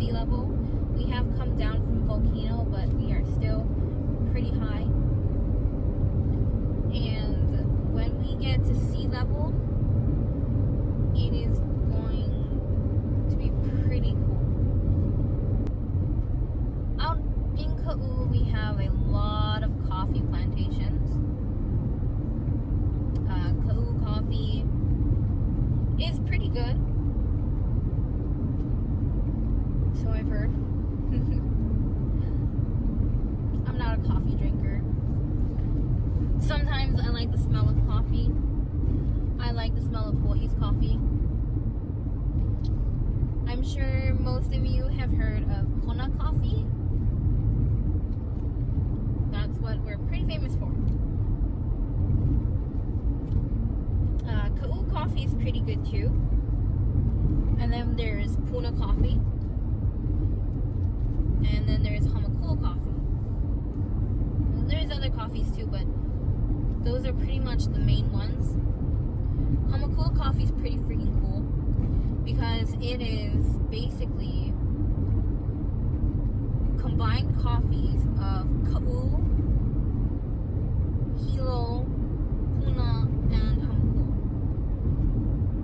sea level. We have come down from volcano, but we are still pretty high. And when we get to sea level, it is going to be pretty cool. Out in Kaʻū, we have a lot of coffee plantations. Kaʻū coffee is pretty good, so I've heard. I'm not a coffee drinker. Sometimes I like the smell of coffee. I like the smell of Hawaii's coffee. I'm sure most of you have heard of Kona coffee. That's what we're pretty famous for. Kaʻū coffee is pretty good too. And then there's Puna coffee. And then there's Hamakua coffee. There's other coffees too, but those are pretty much the main ones. Hamakua coffee is pretty freaking cool because it is basically combined coffees of Kaʻū, Hilo, Puna, and Hamakua.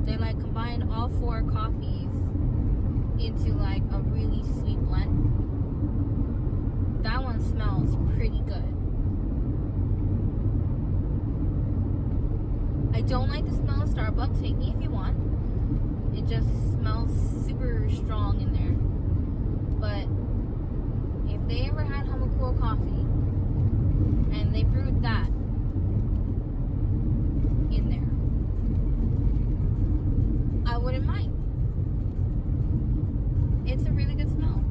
They like combine all four coffees into like a really sweet blend. That one smells pretty good. I don't like the smell of Starbucks. Take me if you want. It just smells super strong in there. But if they ever had Hamakua coffee and they brewed that in there, I wouldn't mind. It's a really good smell.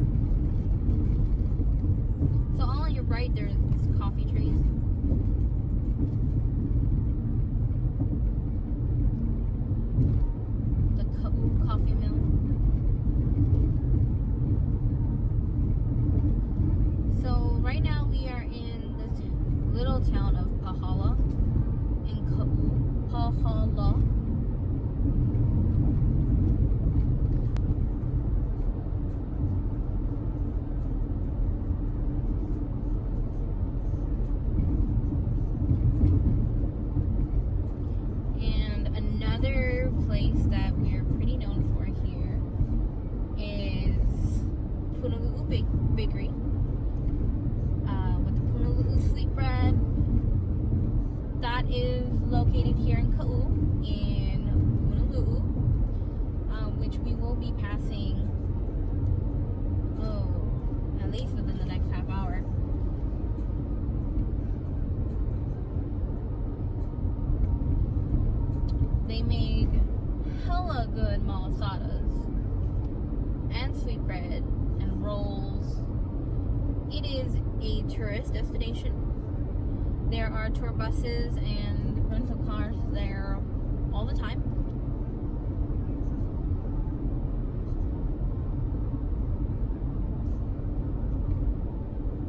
So all on your right, there's coffee trees. The Kaʻū coffee mill. So right now we are in the little town of Pahala in Kaʻū. Pahala. Place that we're pretty known for here is Punalu'u Bakery with the Punalu'u Sweet Bread. That is located here in Kaʻū, in Punalu'u, which we will be passing at least within the next half hour. They make hella good malasadas and sweet bread and rolls. It is a tourist destination. There are tour buses and rental cars there all the time.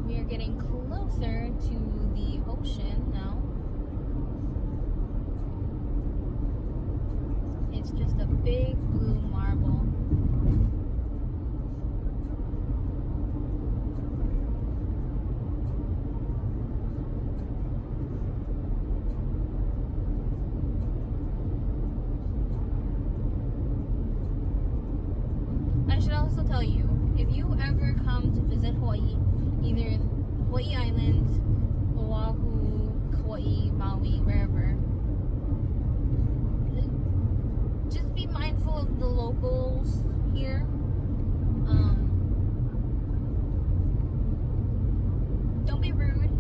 We are getting closer to the ocean now. It's just a big blue marble. I should also tell you, if you ever come to visit Hawaii, either Hawaii Islands, Oahu, Kauai, Maui, wherever, just be mindful of the locals here. Don't be rude.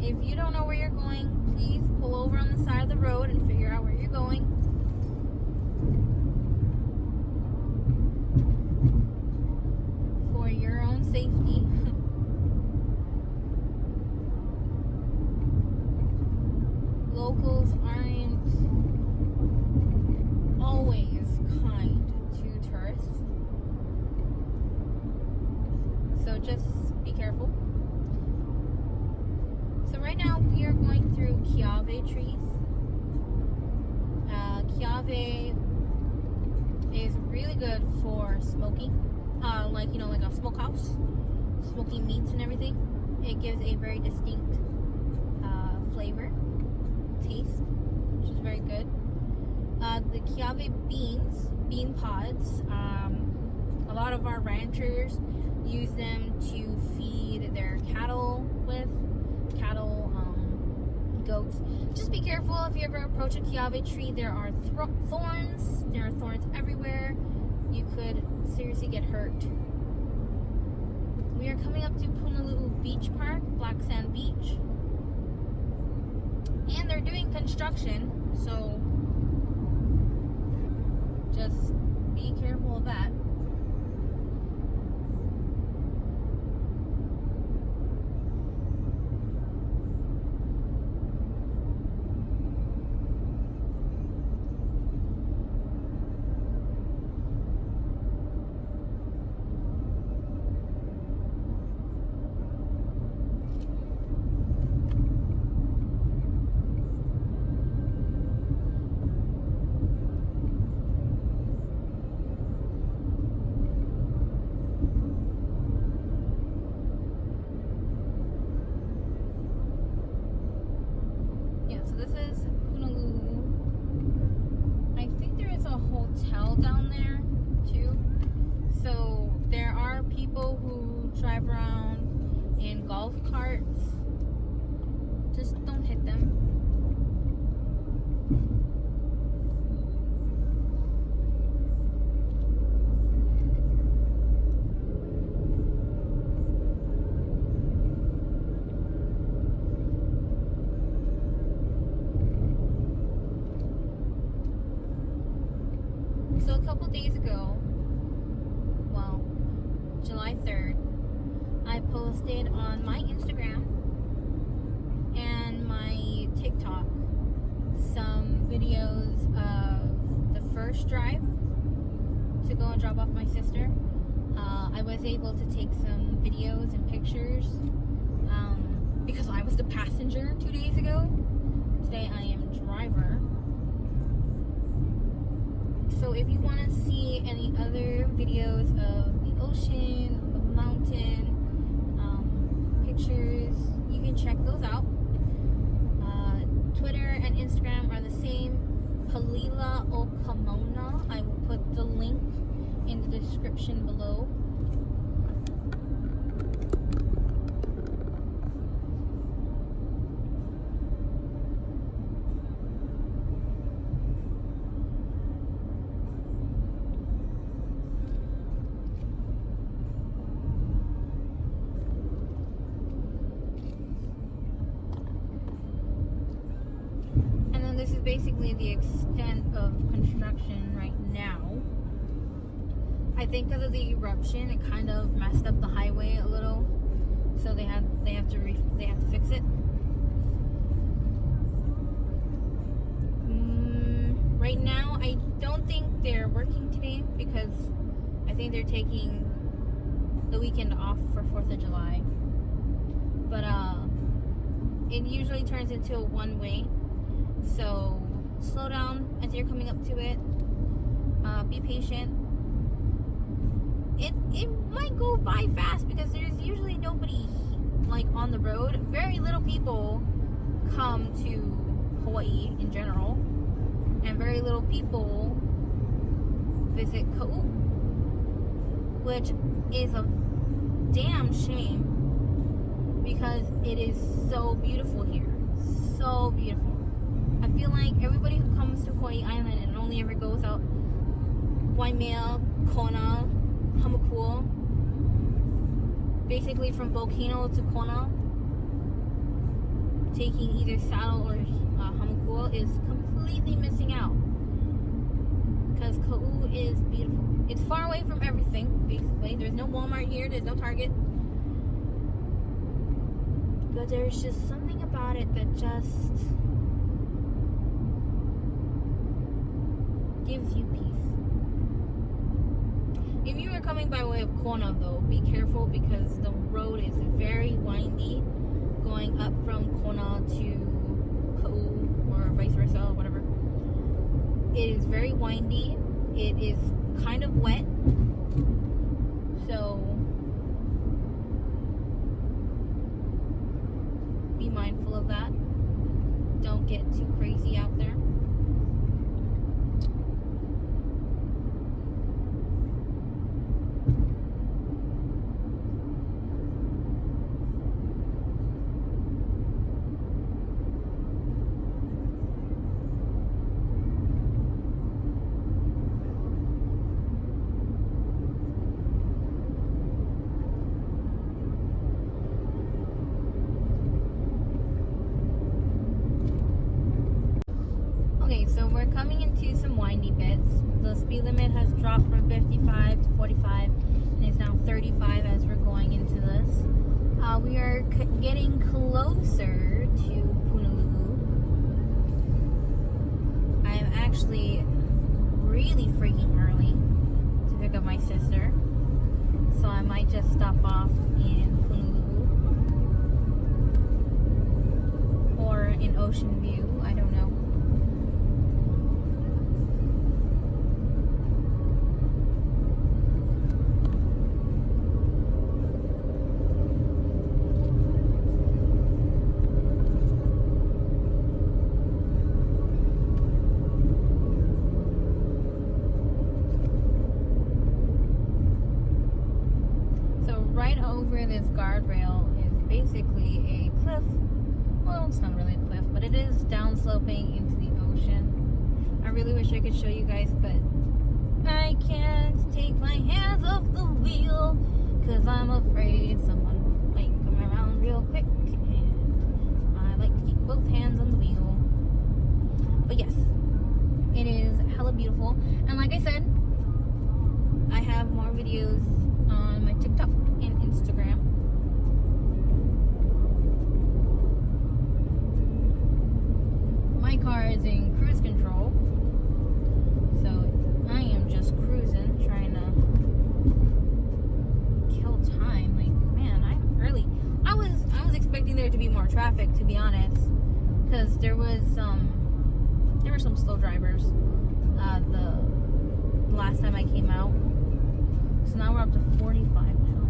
If you don't know where you're going, please pull over on the side of the road and figure out where you're going. For your own safety. Locals aren't always kind to tourists, so just be careful. So right now we are going through kiave trees. Kiave is really good for smoking, like a smokehouse, smoking meats and everything. It gives a very distinct flavor, taste, which is very good. The Kiave bean pods, a lot of our ranchers use them to feed their cattle with, goats. Just be careful if you ever approach a Kiave tree. There are thorns. There are thorns everywhere. You could seriously get hurt. We are coming up to Punalu'u Beach Park, Black Sand Beach. And they're doing construction, so just be careful of that. Down there too, so there are people who drive around in golf carts. Just don't hit them. So a couple days ago, well, July 3rd, I posted on my Instagram and my TikTok some videos of the first drive to go and drop off my sister. I was able to take some videos and pictures because I was the passenger 2 days ago. Today I am driver. So if you want to see any other videos of the ocean, the mountain, pictures, you can check those out. Twitter and Instagram are the same. Palila o Pomona. I will put the link in the description below. This is basically the extent of construction right now. I think because of the eruption, it kind of messed up the highway a little, so they have to fix it. Right now, I don't think they're working today because I think they're taking the weekend off for 4th of July. But it usually turns into a one-way. So slow down as you're coming up to it. Be patient. It might go by fast because there's usually nobody like on the road. Very little people come to Hawaii in general, and very little people visit Kaʻū, which is a damn shame because it is so beautiful here. So beautiful. I feel like everybody who comes to Hawaii Island and only ever goes out Waimea, Kona, Hamakua, basically from Volcano to Kona, taking either Saddle or Hamakua, is completely missing out because Kaʻū is beautiful. It's far away from everything, basically. There's no Walmart here, there's no Target, but there's just something about it that just gives you peace. If you are coming by way of Kona, though, be careful because the road is very windy going up from Kona to Kaʻū or vice versa, whatever. It is very windy. It is kind of wet. So be mindful of that. Don't get too crazy out there. Okay, so we're coming into some windy bits. The speed limit has dropped from 55 to 45 and is now 35 as we're going into this. We are getting closer to Punalulu. I am actually really freaking early to pick up my sister, so I might just stop off in Punalulu or in Ocean View. I don't know. Over this guardrail is basically a cliff. Well, it's not really a cliff, but it is downsloping into the ocean. I really wish I could show you guys, but I can't take my hands off the wheel because I'm afraid someone might come around real quick, and I like to keep both hands on the wheel. But yes, it is hella beautiful, and like I said, I have more videos on my TikTok and Instagram. My car is in cruise control, so I am just cruising, trying to kill time. Like, man, I'm early. I was expecting there to be more traffic, to be honest, because there were some slow drivers the last time I came out. So now we're up to 45 now.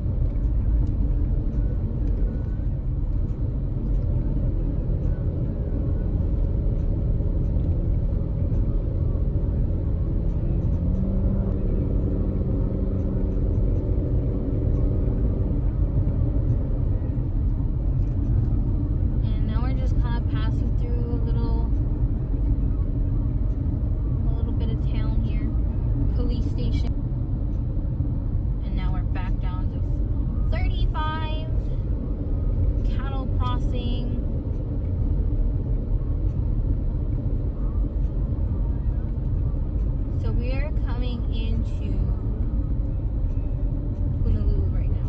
And now we're just kind of passing through a little bit of town here. Police station. Back down to 35. Cattle crossing. So we are coming into Punalulu right now.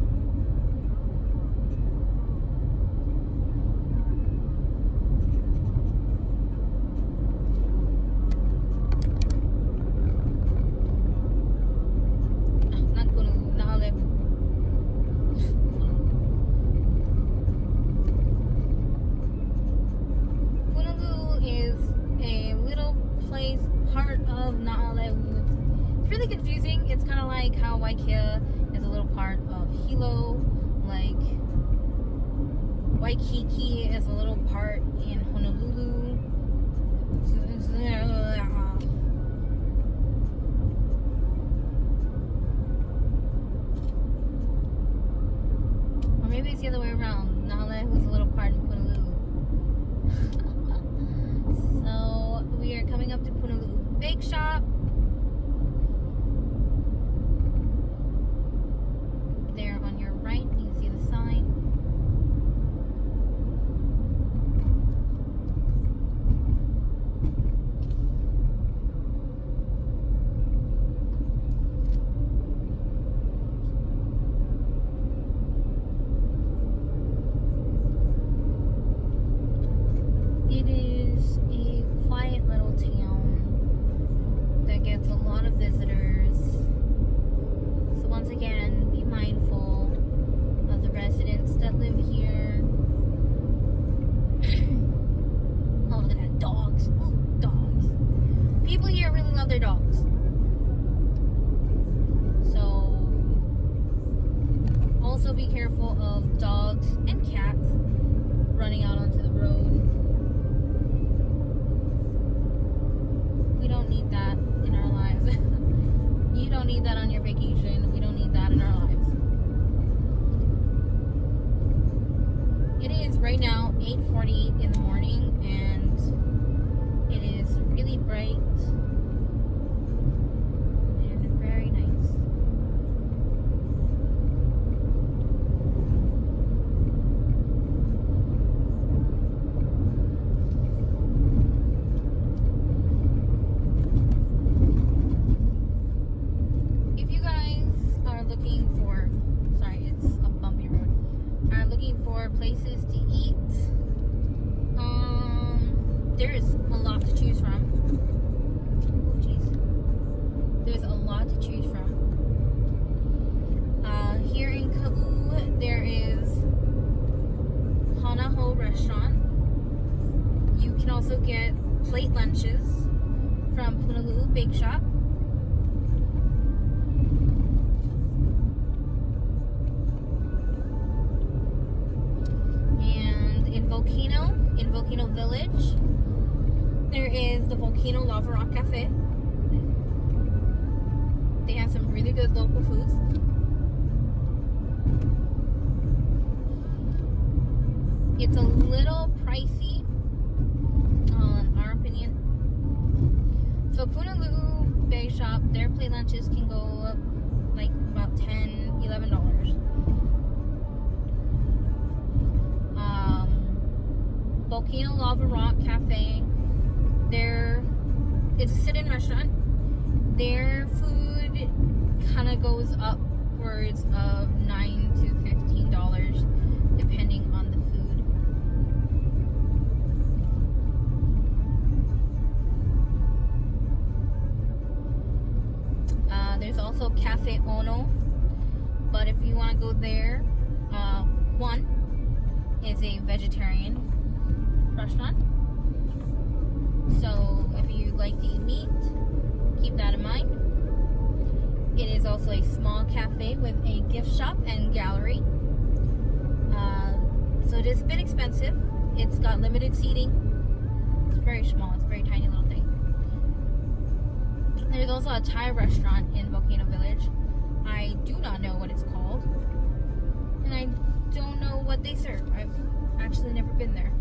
Confusing. It's kind of like how Waikea is a little part of Hilo, like Waikiki is a little part in Honolulu. Or maybe it's the other way around. Naʻalehu is a little part in Punalulu. So we are coming up to Punalulu Bake Shop. There on your right, you can see the sign. It is a quiet little town that So be careful of dogs and cats running out onto the road. We don't need that in our lives. You don't need that on your vacation. We don't need that in our lives. It is right now 8:40 in the morning, and it is really bright and very nice. If you guys are looking for, sorry, it's a bumpy road, are looking for places to eat, there is a lot to choose from. Oh, jeez. There's a lot to choose from. Here in Kaʻū, there is Hanaho restaurant. You can also get plate lunches from Punalu'u Bake Shop. And in Volcano Village, there is the Volcano Lava Rock Cafe. They have some really good local foods. It's a little pricey, in our opinion. So Punalu'u Bay Shop, their plate lunches can go up like about $10, $11. Volcano Lava Rock Cafe, it's a sit-in restaurant. Their food kind of goes upwards of $9 to $15 depending on the food. There's also Cafe Ono, but if you want to go there, one is a vegetarian restaurant. So if you like to eat meat, keep that in mind. It is also a small cafe with a gift shop and gallery. So it is a bit expensive. It's got limited seating. It's very small. It's a very tiny little thing. There's also a Thai restaurant in Volcano Village. I do not know what it's called, and I don't know what they serve. I've actually never been there.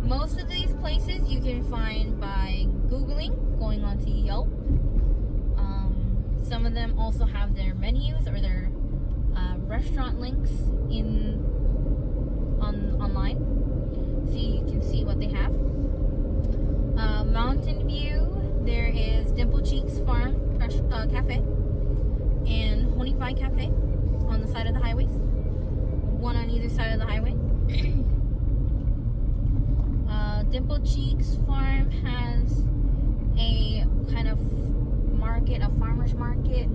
Most of these places you can find by Googling, going onto Yelp. Some of them also have their menus or their restaurant links online, so you can see what they have. Mountain View, there is Dimple Cheeks Farm Cafe and Honeypie Cafe on the side of the highways. One on either side of the highway. Dimple Cheeks Farm has a kind of market, a farmer's market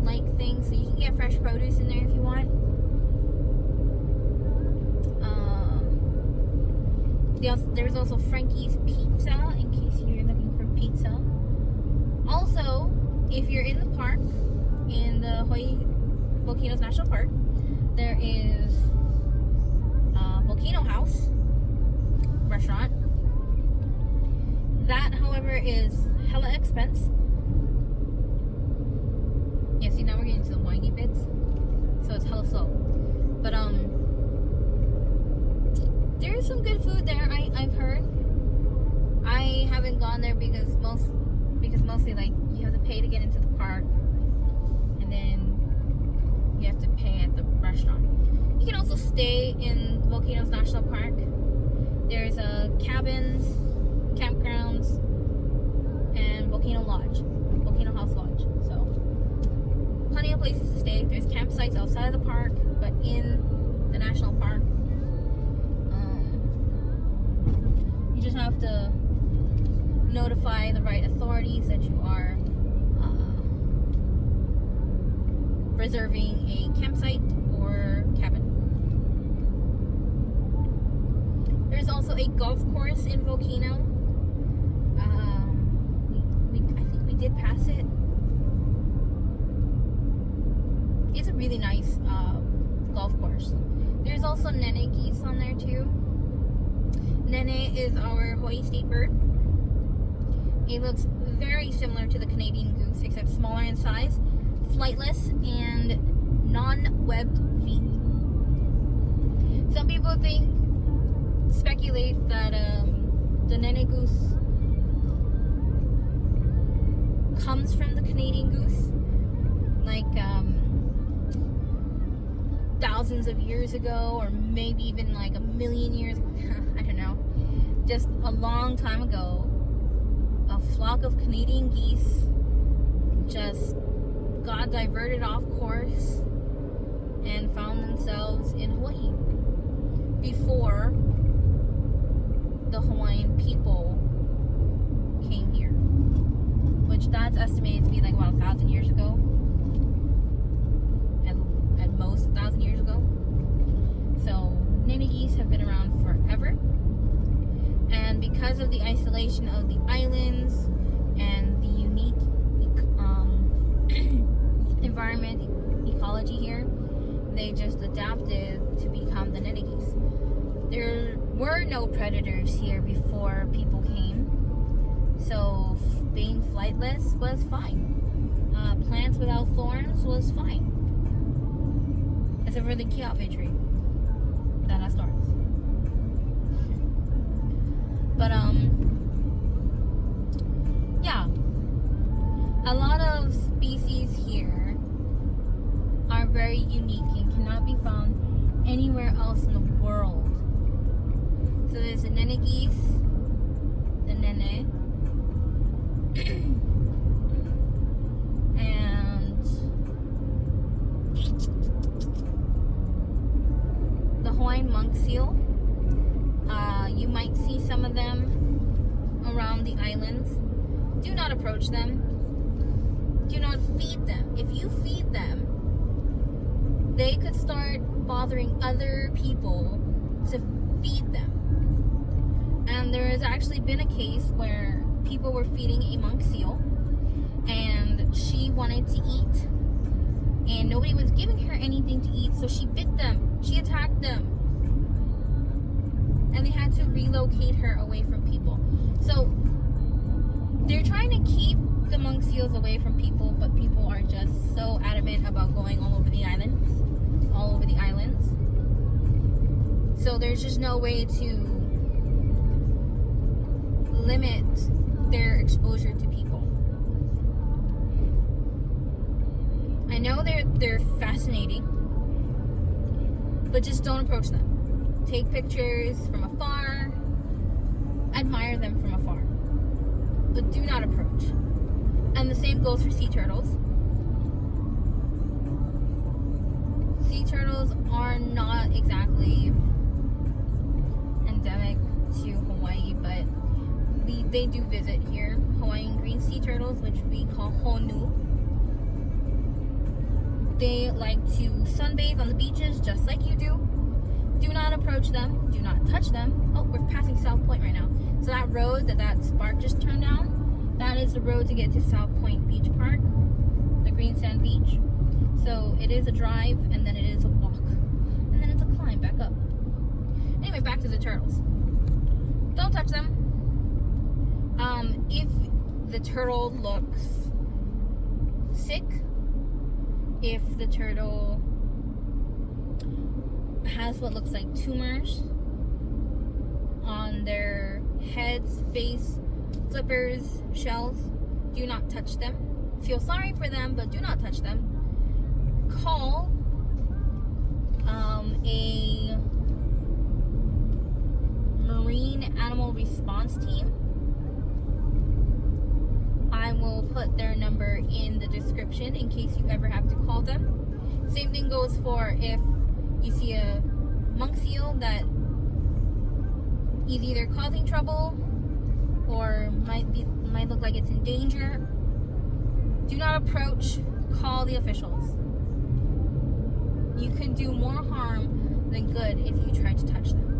like thing, so you can get fresh produce in there if you want. There's also Frankie's Pizza in case you're looking for pizza. Also, if you're in the park, in the Hawai'i Volcanoes National Park, there is Volcano House restaurant. That, however, is hella expense. Yeah, see, now we're getting to the windy bits, so it's hella slow. But there's some good food there. I've heard. I haven't gone there because mostly like you have to pay to get into the park, and then you have to pay at the restaurant. You can also stay in Volcanoes National Park. There's cabins, campgrounds, and Volcano House Lodge. So plenty of places to stay. There's campsites outside of the park, but in the national park. You just have to notify the right authorities that you are reserving a campsite or cabin. There's also a golf course in Volcano. I think we did pass it. really nice golf course. There's also nene geese on there too. Nene is our Hawaii state bird. It looks very similar to the Canadian goose, except smaller in size, flightless, and non-webbed feet. Some people speculate that the nene goose comes from the Canadian goose, like thousands of years ago, or maybe even like a million years. I don't know. Just a long time ago, a flock of Canadian geese just got diverted off course and found themselves in Hawaii before the Hawaiian people came here, which that's estimated to be like about 1,000 years ago, at most 1,000 years ago. So nene geese have been around forever, and because of the isolation of the islands and the unique environment, ecology here, they just adapted to become the nene geese. There were no predators here before people came, so being flightless was fine. Plants without thorns was fine, except for the Kaʻū tree that has thorns. But yeah, a lot of species here are very unique and cannot be found anywhere else in the world. So there's the nene geese, the nene, and the Hawaiian monk seal. You might see some of them around the islands. Do not approach them. Do not feed them. If you feed them, they could start bothering other people to feed them. And there has actually been a case where people were feeding a monk seal and she wanted to eat, and nobody was giving her anything to eat, so she bit them. She attacked them. And they had to relocate her away from people. So they're trying to keep the monk seals away from people, but people are just so adamant about going all over the islands. So there's just no way to limit their exposure to people. I know they're fascinating, but just don't approach them. Take pictures from afar, admire them from afar, but do not approach. And the same goes for sea turtles. Sea turtles are not exactly endemic to Hawaii, but they do visit here. Hawaiian green sea turtles, which we call honu. They like to sunbathe on the beaches just like you do. Do not approach them. Do not touch them. Oh, we're passing South Point right now. So that road that spark just turned down, that is the road to get to South Point Beach Park, the green sand beach. So it is a drive, and then it is a walk, and then it's a climb back up. Anyway, back to the turtles. Don't touch them. If the turtle looks sick, if the turtle has what looks like tumors on their heads, face, flippers, shells, do not touch them. Feel sorry for them, but do not touch them. Call a marine animal response team. I will put their number in the description in case you ever have to call them. Same thing goes for if you see a monk seal that is either causing trouble or might look like it's in danger. Do not approach. Call the officials. You can do more harm than good if you try to touch them.